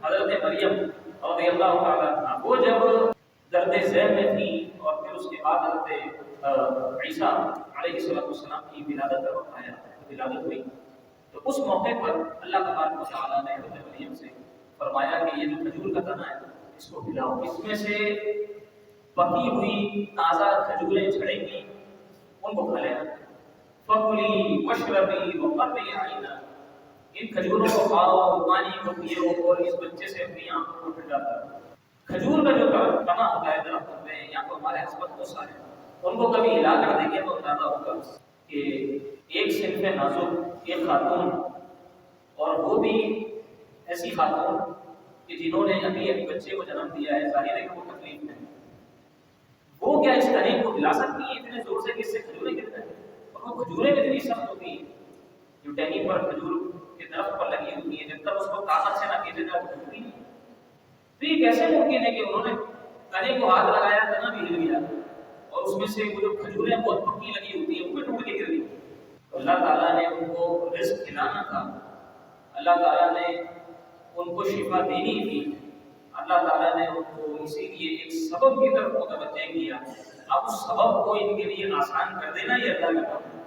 حضرت مریم رضی اللہ تعالیٰ عنہ وہ جب درد ذیل میں تھی اور پھر اس کے بعد حضرت عیسیٰ علیہ السلام کی ولادت کا وقت آیا، ولادت ہوئی، تو اس موقع پر اللہ تبارک و تعالیٰ نے حضرت مریم سے فرمایا کہ یہ جو کھجور کا تنا ہے اس کو ہلاؤ، اس میں سے پکی ہوئی تازہ کھجوریں جھڑیں گی، ان کو کھا لینا، فَكُلِي وَاشْرَبِي وَقَرِّي عَيْنًا، ان کھجوروں کو کھاؤ، پانی کو پیو اور اس بچے سے اپنی آنکھوں کو ٹھنڈا کرو۔ کھجور کا جو تنا ہوتا ہے درختوں میں یا تو ہمارے آس-پاس بہت سارے ان کو کبھی ہلا کر دیکھیں تو اندازہ ہوگا کہ ایک صنف نازک ایک خاتون، اور وہ بھی ایسی خاتون کہ جنہوں نے ابھی ایک بچے کو جنم دیا ہے، ظاہر ہے کہ وہ تکلیف میں ہے، وہ کیا اس تنے کو ہلا سکتی ہیں اتنے زور سے کہ اس سے کھجوریں گر جائیں؟ اور وہ کھجوریں کتنی سخت ہوتی ہیں جو ٹہنی پر کھجور کے درخت پر لگی ہوتی ہیں، جب تک اس کو طاقت سے نہ کھینچا جائے تو ٹوٹتی نہیں۔ تو یہ کیسے ممکن ہے کہ انہوں نے تنے کو ہاتھ لگایا، تنا بھی ہل گیا اور اس میں سے وہ جو کھجوریں بہت پکی لگی ہوتی ہیں وہ ٹوٹ کے گر گئی؟ تو اللہ تعالیٰ نے ان کو رزق کھلانا تھا، اللہ تعالیٰ نے ان کو شفا دینی تھی، اللہ تعالیٰ نے ان کو اسی لیے ایک سبب کی طرف متوجہ کیا۔ اب اس سبب کو ان کے لیے آسان کر دینا یہ اللہ کا کام ہے۔